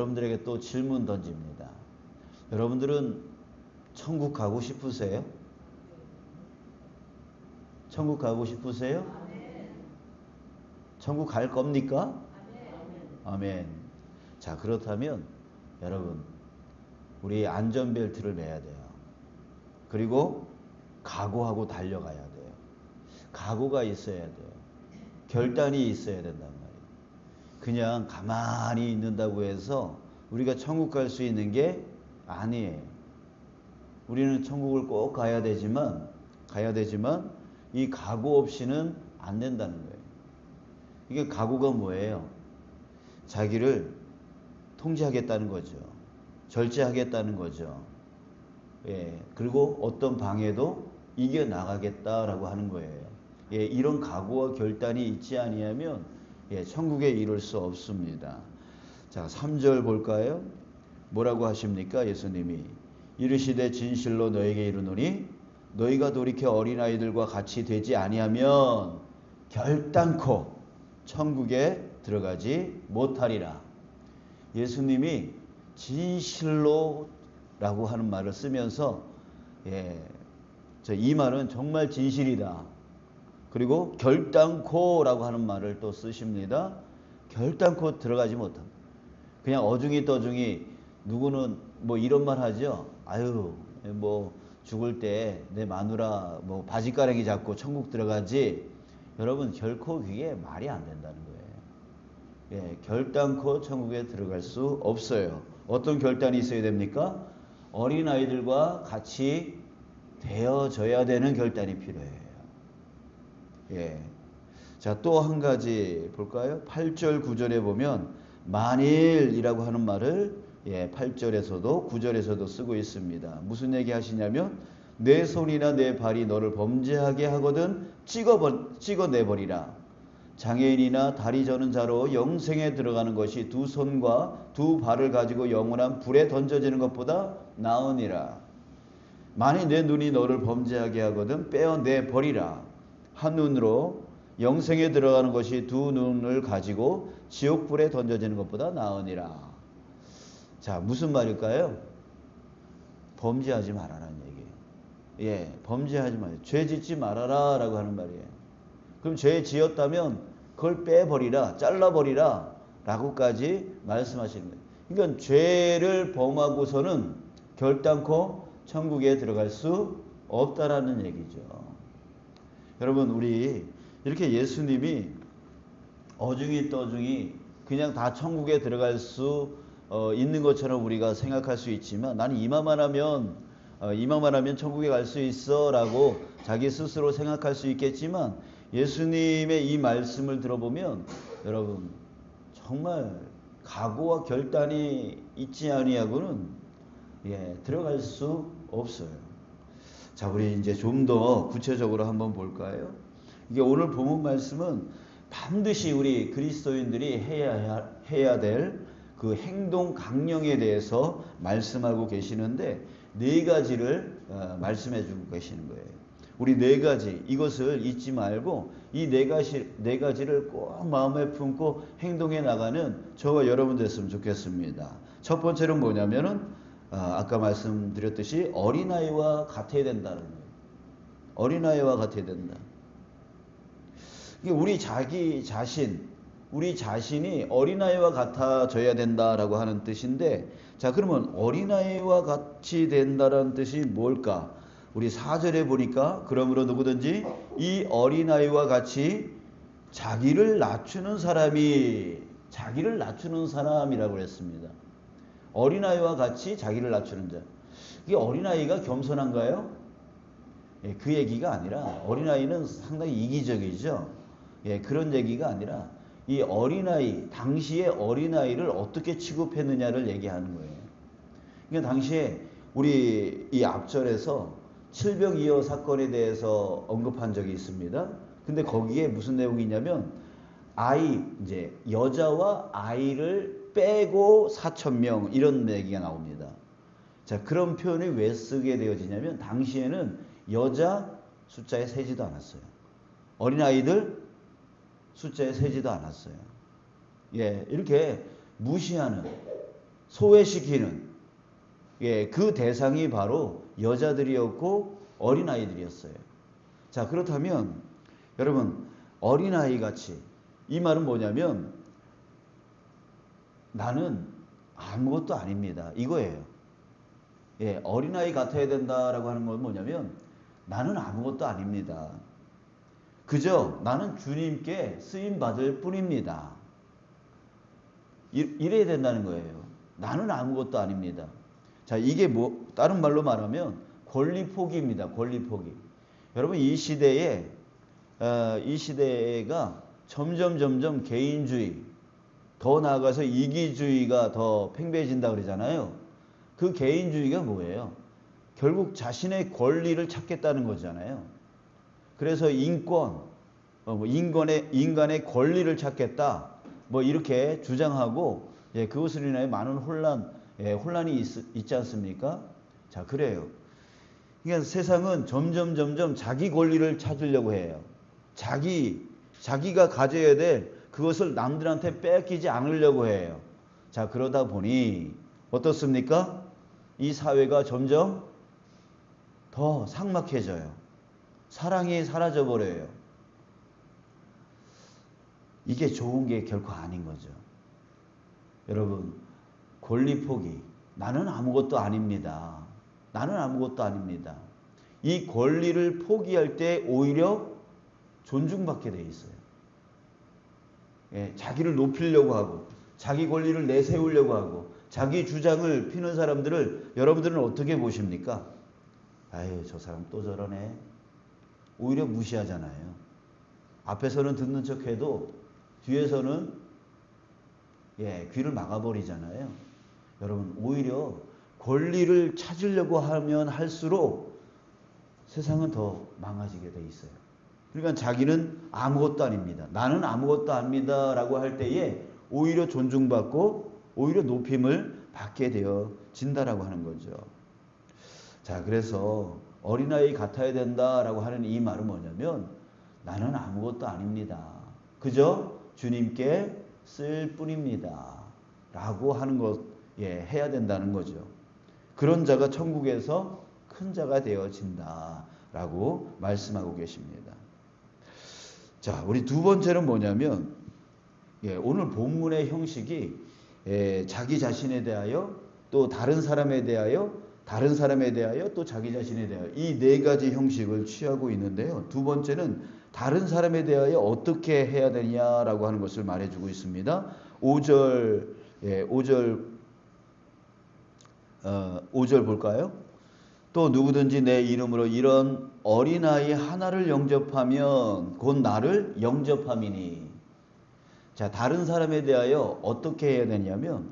여러분들에게 또 질문 던집니다. 여러분들은 천국 가고 싶으세요? 천국 가고 싶으세요? 천국 갈 겁니까? 아멘. 자, 그렇다면 여러분, 우리 안전벨트를 매야 돼요. 그리고 각오하고 달려가야 돼요. 각오가 있어야 돼요. 결단이 있어야 된단 말이에요. 그냥 가만히 있는다고 해서 우리가 천국 갈 수 있는 게 아니에요. 우리는 천국을 꼭 가야 되지만 이 각오 없이는 안 된다는 거예요. 이게 각오가 뭐예요? 자기를 통제하겠다는 거죠. 절제하겠다는 거죠. 예, 그리고 어떤 방해도 이겨나가겠다라고 하는 거예요. 예, 이런 각오와 결단이 있지 아니하면 천국에 이룰 수 없습니다. 자, 3절 볼까요? 뭐라고 하십니까? 예수님이 이르시되 진실로 너에게 이르노니 너희가 돌이켜 어린아이들과 같이 되지 아니하면 결단코 천국에 들어가지 못하리라. 예수님이 진실로 라고 하는 말을 쓰면서 이 말은 정말 진실이다. 그리고 결단코 라고 하는 말을 또 쓰십니다. 결단코 들어가지 못한다. 그냥 어중이 떠중이 누구는 뭐 이런 말 하죠. 아유 뭐 죽을 때 내 마누라 뭐 바지가랑이 잡고 천국 들어가지. 여러분 결코 그게 말이 안 된다는 거예요. 예, 결단코 천국에 들어갈 수 없어요. 어떤 결단이 있어야 됩니까? 어린아이들과 같이 되어져야 되는 결단이 필요해요. 예. 자, 또 한 가지 볼까요? 8절 9절에 보면 만일이라고 하는 말을 8절에서도 9절에서도 쓰고 있습니다. 무슨 얘기 하시냐면 내 손이나 내 발이 너를 범죄하게 하거든 찍어내버리라. 장애인이나 다리 저는 자로 영생에 들어가는 것이 두 손과 두 발을 가지고 영원한 불에 던져지는 것보다 나으니라. 만일 내 눈이 너를 범죄하게 하거든 빼어내버리라. 한 눈으로 영생에 들어가는 것이 두 눈을 가지고 지옥불에 던져지는 것보다 나으니라. 자, 무슨 말일까요? 범죄하지 말아라는 얘기예요. 예, 범죄하지 말아요. 죄 짓지 말아라 라고 하는 말이에요. 그럼 죄 지었다면 그걸 빼버리라, 잘라버리라 라고까지 말씀하시는 거예요. 그러니까 죄를 범하고서는 결단코 천국에 들어갈 수 없다라는 얘기죠. 여러분, 우리 이렇게 예수님이 어중이 떠중이 그냥 다 천국에 들어갈 수 있는 것처럼 우리가 생각할 수 있지만 나는 이만만 하면 천국에 갈 수 있어 라고 자기 스스로 생각할 수 있겠지만 예수님의 이 말씀을 들어보면 여러분 정말 각오와 결단이 있지 아니하고는 들어갈 수 없어요. 자, 우리 이제 좀 더 구체적으로 한번 볼까요? 이게 오늘 본문 말씀은 반드시 우리 그리스도인들이 해야 될 그 행동 강령에 대해서 말씀하고 계시는데 네 가지를 말씀해 주고 계시는 거예요. 우리 네 가지 이것을 잊지 말고 이 네 가지를 꼭 마음에 품고 행동해 나가는 저와 여러분 됐으면 좋겠습니다. 첫 번째는 뭐냐면은 아까 말씀드렸듯이 어린아이와 같아야 된다는 거예요. 어린아이와 같아야 된다. 우리 자신이 어린아이와 같아져야 된다라고 하는 뜻인데, 자, 그러면 어린아이와 같이 된다라는 뜻이 뭘까? 우리 4절에 보니까 그러므로 누구든지 이 어린아이와 같이 자기를 낮추는 사람이라고 했습니다. 어린아이와 같이 자기를 낮추는 자. 이게 어린아이가 겸손한가요? 그 얘기가 아니라 어린아이는 상당히 이기적이죠. 그런 얘기가 아니라 이 어린아이, 당시의 어린아이를 어떻게 취급했느냐를 얘기하는 거예요. 그러니까 당시에 우리 이 앞절에서 칠병이어 사건에 대해서 언급한 적이 있습니다. 근데 거기에 무슨 내용이 있냐면 이제 여자와 아이를 빼고 4,000명 이런 얘기가 나옵니다. 자, 그런 표현이 왜 쓰게 되어지냐면 당시에는 여자 숫자에 세지도 않았어요. 어린아이들 숫자에 세지도 않았어요. 이렇게 무시하는 소외시키는 그 대상이 바로 여자들이었고 어린아이들이었어요. 자, 그렇다면 여러분 어린아이 같이, 이 말은 뭐냐면 나는 아무것도 아닙니다, 이거예요. 어린아이 같아야 된다라고 하는 건 뭐냐면 나는 아무것도 아닙니다. 그저 나는 주님께 쓰임받을 뿐입니다. 이래야 된다는 거예요. 나는 아무것도 아닙니다. 자, 이게 다른 말로 말하면 권리 포기입니다. 권리 포기. 여러분 이 시대가 점점 개인주의, 더 나아가서 이기주의가 더 팽배해진다 그러잖아요. 그 개인주의가 뭐예요? 결국 자신의 권리를 찾겠다는 거잖아요. 그래서 인간의 권리를 찾겠다, 이렇게 주장하고, 그것으로 인하여 많은 혼란이 있지 않습니까? 자, 그래요. 그러니까 세상은 점점 자기 권리를 찾으려고 해요. 자기가 가져야 될 그것을 남들한테 뺏기지 않으려고 해요. 자, 그러다 보니 어떻습니까? 이 사회가 점점 더 삭막해져요. 사랑이 사라져버려요. 이게 좋은 게 결코 아닌 거죠. 여러분, 권리 포기. 나는 아무것도 아닙니다. 나는 아무것도 아닙니다. 이 권리를 포기할 때 오히려 존중받게 돼 있어요. 자기를 높이려고 하고, 자기 권리를 내세우려고 하고, 자기 주장을 피는 사람들을 여러분들은 어떻게 보십니까? 아유, 저 사람 또 저러네. 오히려 무시하잖아요. 앞에서는 듣는 척해도 뒤에서는 귀를 막아버리잖아요. 여러분, 오히려 권리를 찾으려고 하면 할수록 세상은 더 망가지게 돼 있어요. 그러니까 자기는 아무것도 아닙니다. 나는 아무것도 아닙니다 라고 할 때에 오히려 존중받고 오히려 높임을 받게 되어진다라고 하는 거죠. 자, 그래서 어린아이 같아야 된다라고 하는 이 말은 뭐냐면 나는 아무것도 아닙니다. 그저 주님께 쓸 뿐입니다 라고 하는 것, 해야 된다는 거죠. 그런 자가 천국에서 큰 자가 되어진다 라고 말씀하고 계십니다. 자, 우리 두 번째는 뭐냐면 오늘 본문의 형식이 자기 자신에 대하여, 또 다른 사람에 대하여, 다른 사람에 대하여, 또 자기 자신에 대하여, 이 네 가지 형식을 취하고 있는데요. 두 번째는 다른 사람에 대하여 어떻게 해야 되냐라고 하는 것을 말해주고 있습니다. 5절 볼까요? 또 누구든지 내 이름으로 이런 어린아이 하나를 영접하면 곧 나를 영접함이니. 자, 다른 사람에 대하여 어떻게 해야 되냐면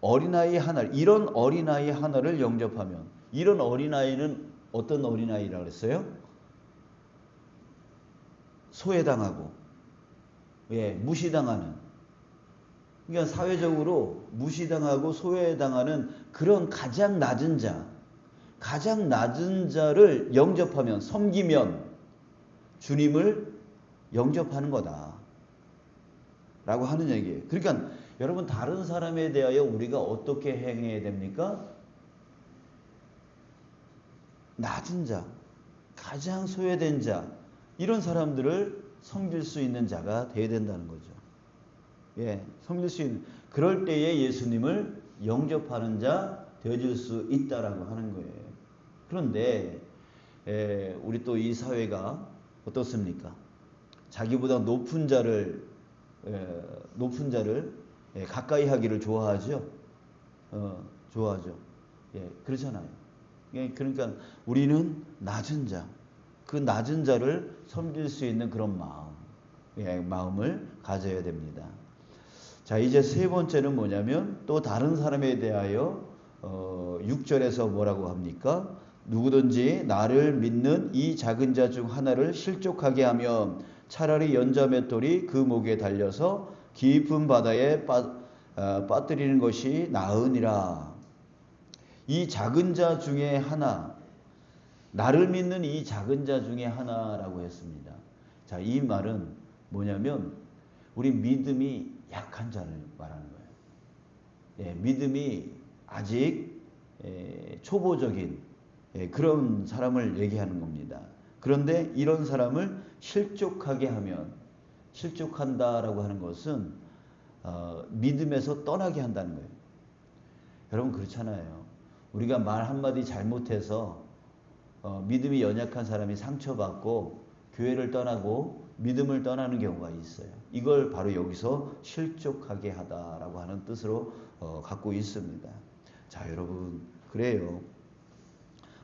어린아이 하나, 이런 어린아이 하나를 영접하면, 이런 어린아이는 어떤 어린아이라고 그랬어요? 소외당하고 무시당하는, 그러니까 사회적으로 무시당하고 소외당하는 그런 가장 낮은 자를 영접하면, 섬기면 주님을 영접하는 거다 라고 하는 얘기예요. 그러니까 여러분, 다른 사람에 대하여 우리가 어떻게 행해야 됩니까? 낮은 자, 가장 소외된 자, 이런 사람들을 섬길 수 있는 자가 되어야 된다는 거죠. 섬길 수 있는, 그럴 때에 예수님을 영접하는 자 되어줄 수 있다라고 하는 거예요. 그런데 우리 또 이 사회가 어떻습니까? 자기보다 높은 자를 가까이 하기를 좋아하죠. 좋아하죠. 그렇잖아요. 그러니까 우리는 낮은 자, 그 낮은 자를 섬길 수 있는 그런 마음을 가져야 됩니다. 자, 이제 세 번째는 뭐냐면 또 다른 사람에 대하여 6절에서 뭐라고 합니까? 누구든지 나를 믿는 이 작은 자 중 하나를 실족하게 하면 차라리 연자 맷돌이 그 목에 달려서 깊은 바다에 빠뜨리는 것이 나으니라. 이 작은 자 중에 하나, 나를 믿는 이 작은 자 중에 하나라고 했습니다. 자, 이 말은 뭐냐면 우리 믿음이 약한 자를 말하는 거예요. 믿음이 아직 초보적인 그런 사람을 얘기하는 겁니다. 그런데 이런 사람을 실족하게 하면, 실족한다라고 하는 것은 믿음에서 떠나게 한다는 거예요. 여러분 그렇잖아요. 우리가 말 한마디 잘못해서 믿음이 연약한 사람이 상처받고 교회를 떠나고 믿음을 떠나는 경우가 있어요. 이걸 바로 여기서 실족하게 하다라고 하는 뜻으로 갖고 있습니다. 자, 여러분 그래요.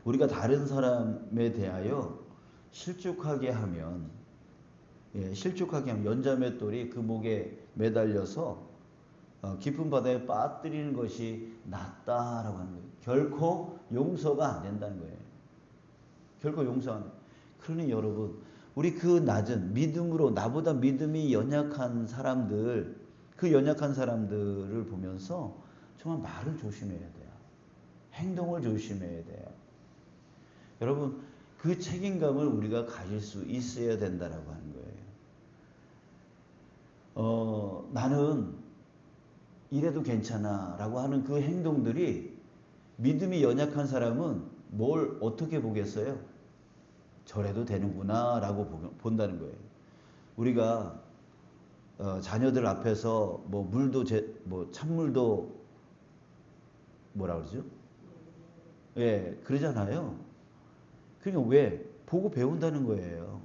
우리가 다른 사람에 대하여 실족하게 하면, 실족하게 하면 연자맷돌이 그 목에 매달려서 깊은 바다에 빠뜨리는 것이 낫다라고 하는 거예요. 결코 용서가 안 된다는 거예요. 결코 용서 안 돼요. 그러니 여러분, 우리 그 낮은 믿음으로, 나보다 믿음이 연약한 사람들, 그 연약한 사람들을 보면서 정말 말을 조심해야 돼요. 행동을 조심해야 돼요. 여러분, 그 책임감을 우리가 가질 수 있어야 된다라고 하는 거예요. 나는 이래도 괜찮아 라고 하는 그 행동들이 믿음이 연약한 사람은 뭘 어떻게 보겠어요? 저래도 되는구나 라고 본다는 거예요. 우리가 자녀들 앞에서 뭐 물도 뭐 찬물도 뭐라 그러죠? 예, 그러잖아요. 그러니까 왜? 보고 배운다는 거예요.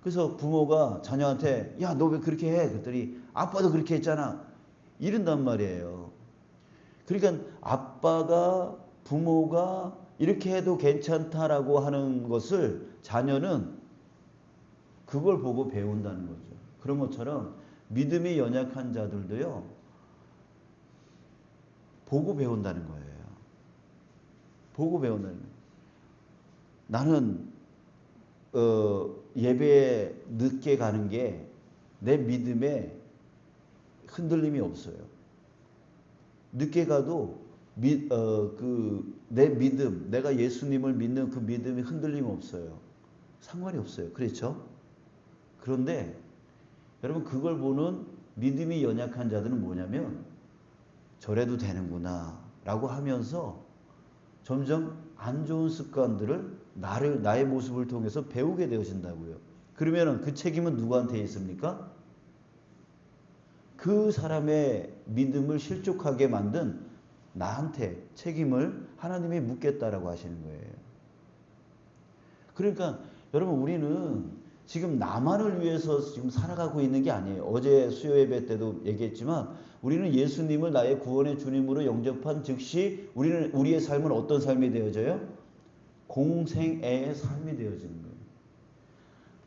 그래서 부모가 자녀한테 야, 너 왜 그렇게 해? 그랬더니 아빠도 그렇게 했잖아. 이런단 말이에요. 그러니까 아빠가, 부모가 이렇게 해도 괜찮다라고 하는 것을 자녀는 그걸 보고 배운다는 거죠. 그런 것처럼 믿음이 연약한 자들도요, 보고 배운다는 거예요. 보고 배운다는 거예요. 나는 예배에 늦게 가는 게 내 믿음에 흔들림이 없어요. 늦게 가도 내 믿음, 내가 예수님을 믿는 그 믿음이 흔들림 없어요. 상관이 없어요. 그렇죠? 그런데 여러분 그걸 보는 믿음이 연약한 자들은 뭐냐면 저래도 되는구나 라고 하면서 점점 안 좋은 습관들을 나의 모습을 통해서 배우게 되어진다고요. 그러면 그 책임은 누구한테 있습니까? 그 사람의 믿음을 실족하게 만든 나한테 책임을 하나님이 묻겠다라고 하시는 거예요. 그러니까 여러분 우리는 지금 나만을 위해서 지금 살아가고 있는 게 아니에요. 어제 수요 예배 때도 얘기했지만 우리는 예수님을 나의 구원의 주님으로 영접한 즉시 우리의 삶은 어떤 삶이 되어져요? 공생애의 삶이 되어지는 거예요.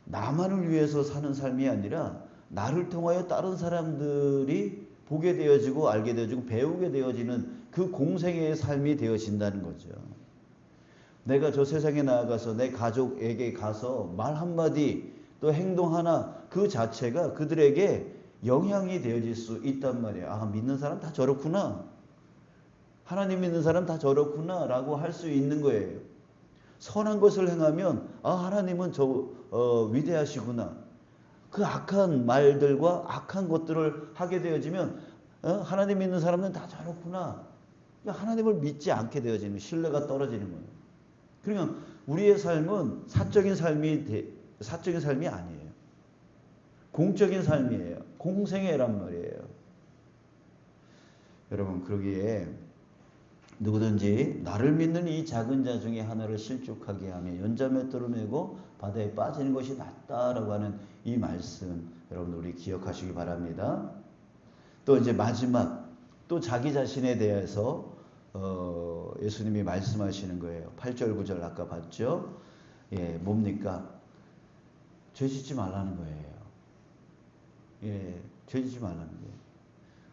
나만을 위해서 사는 삶이 아니라 나를 통하여 다른 사람들이 보게 되어지고 알게 되어지고 배우게 되어지는 그 공생애의 삶이 되어진다는 거죠. 내가 저 세상에 나아가서 내 가족에게 가서 말 한마디 또 행동 하나 그 자체가 그들에게 영향이 되어질 수 있단 말이에요. 아, 믿는 사람 다 저렇구나. 하나님 믿는 사람 다 저렇구나 라고 할 수 있는 거예요. 선한 것을 행하면 아, 하나님은 위대하시구나. 그 악한 말들과 악한 것들을 하게 되어지면 하나님 믿는 사람은 다 저렇구나. 하나님을 믿지 않게 되어지는, 신뢰가 떨어지는 거예요. 그러니까 우리의 삶은 사적인 삶이 아니에요. 공적인 삶이에요. 공생애란 말이에요. 여러분 그러기에 누구든지 나를 믿는 이 작은 자 중에 하나를 실족하게 하며 연자맷돌을 메고 바다에 빠지는 것이 낫다라고 하는 이 말씀 여러분 우리 기억하시기 바랍니다. 또 이제 마지막 또 자기 자신에 대해서 예수님이 말씀하시는 거예요. 8절 9절 아까 봤죠? 예, 뭡니까? 죄 짓지 말라는 거예요. 예, 죄 짓지 말라는 거예요.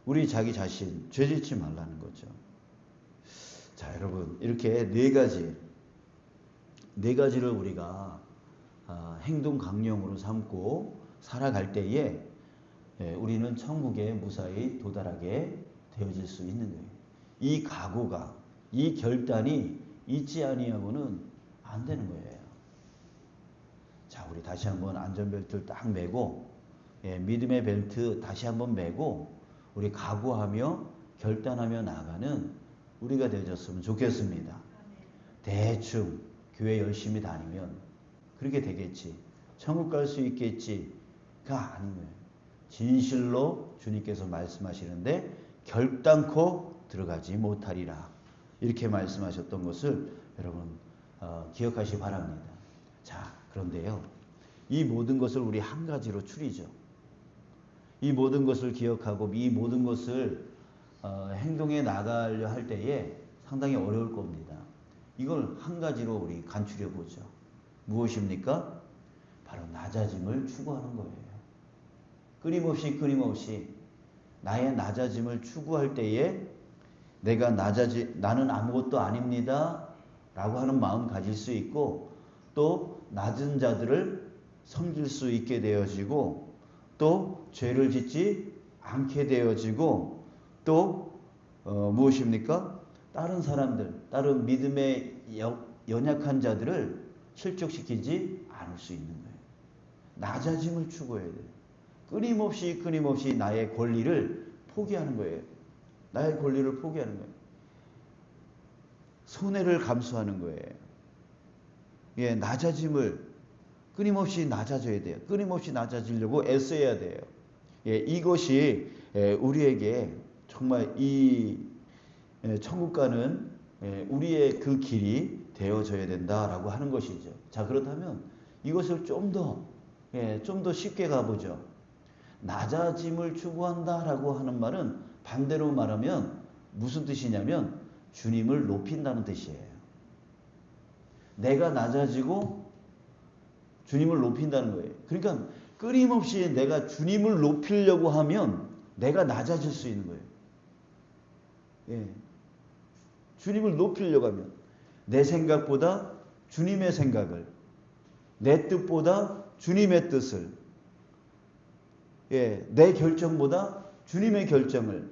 우리 자기 자신 죄 짓지 말라는 거죠. 자, 여러분 이렇게 네 가지를 우리가 행동 강령으로 삼고 살아갈 때에 우리는 천국에 무사히 도달하게 되어질 수 있는 거예요. 이 각오가, 이 결단이 있지 아니하고는 안 되는 거예요. 자, 우리 다시 한번 안전벨트를 딱 매고 믿음의 벨트 다시 한번 매고 우리 각오하며 결단하며 나가는 우리가 되어졌으면 좋겠습니다. 대충 교회 열심히 다니면 그렇게 되겠지. 천국 갈 수 있겠지가 아닌 거예요. 진실로 주님께서 말씀하시는데 결단코 들어가지 못하리라. 이렇게 말씀하셨던 것을 여러분 기억하시기 바랍니다. 자, 그런데요. 이 모든 것을 우리 한 가지로 추리죠. 이 모든 것을 기억하고 이 모든 것을 행동에 나가려 할 때에 상당히 어려울 겁니다. 이걸 한 가지로 우리 간추려 보죠. 무엇입니까? 바로 낮아짐을 추구하는 거예요. 끊임없이 나의 낮아짐을 추구할 때에 나는 아무것도 아닙니다 라고 하는 마음 가질 수 있고, 또 낮은 자들을 섬길 수 있게 되어지고, 또 죄를 짓지 않게 되어지고, 또 무엇입니까? 다른 사람들, 다른 믿음에 연약한 자들을 실족시키지 않을 수 있는 거예요. 낮아짐을 추구해야 돼요. 끊임없이 나의 권리를 포기하는 거예요. 나의 권리를 포기하는 거예요. 손해를 감수하는 거예요. 예, 낮아짐을 끊임없이 낮아져야 돼요. 끊임없이 낮아지려고 애써야 돼요. 예, 이것이 우리에게 정말 이 천국 가는 우리의 그 길이 되어져야 된다라고 하는 것이죠. 자, 그렇다면 이것을 좀 더 쉽게 가보죠. 낮아짐을 추구한다라고 하는 말은 반대로 말하면 무슨 뜻이냐면 주님을 높인다는 뜻이에요. 내가 낮아지고 주님을 높인다는 거예요. 그러니까 끊임없이 내가 주님을 높이려고 하면 내가 낮아질 수 있는 거예요. 예. 주님을 높이려고 하면 내 생각보다 주님의 생각을, 내 뜻보다 주님의 뜻을, 예, 내 결정보다 주님의 결정을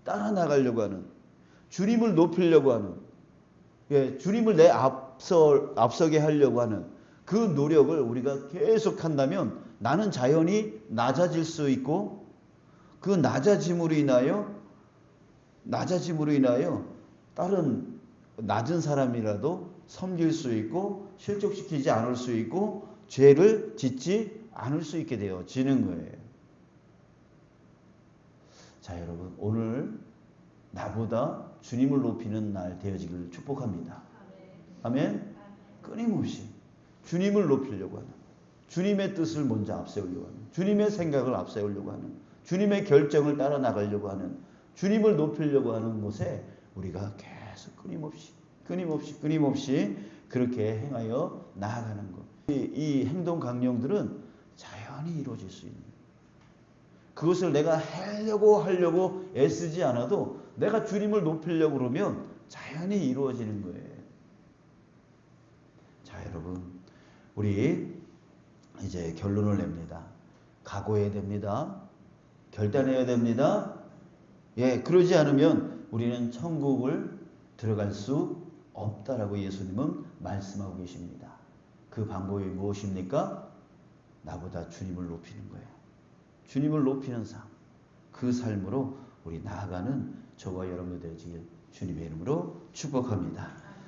따라 나가려고 하는, 주님을 높이려고 하는, 예, 주님을 내 앞서게 하려고 하는 그 노력을 우리가 계속 한다면 나는 자연히 낮아질 수 있고, 그 낮아짐으로 인하여 다른 낮은 사람이라도 섬길 수 있고 실족시키지 않을 수 있고 죄를 짓지 않을 수 있게 되어지는 거예요. 자, 여러분, 오늘 나보다 주님을 높이는 날 되어지기를 축복합니다. 아멘. 끊임없이 주님을 높이려고 하는, 주님의 뜻을 먼저 앞세우려고 하는, 주님의 생각을 앞세우려고 하는, 주님의 결정을 따라 나가려고 하는, 주님을 높이려고 하는 곳에 우리가 계속 끊임없이 그렇게 행하여 나아가는 것. 이 행동 강령들은 자연히 이루어질 수 있는, 그것을 내가 하려고 애쓰지 않아도 내가 주님을 높이려고 그러면 자연히 이루어지는 거예요. 자, 여러분, 우리 이제 결론을 냅니다. 각오해야 됩니다. 결단해야 됩니다. 예, 그러지 않으면 우리는 천국을 들어갈 수 없다라고 예수님은 말씀하고 계십니다. 그 방법이 무엇입니까? 나보다 주님을 높이는 거예요. 주님을 높이는 삶, 그 삶으로 우리 나아가는 저와 여러분들 되시길 주님의 이름으로 축복합니다.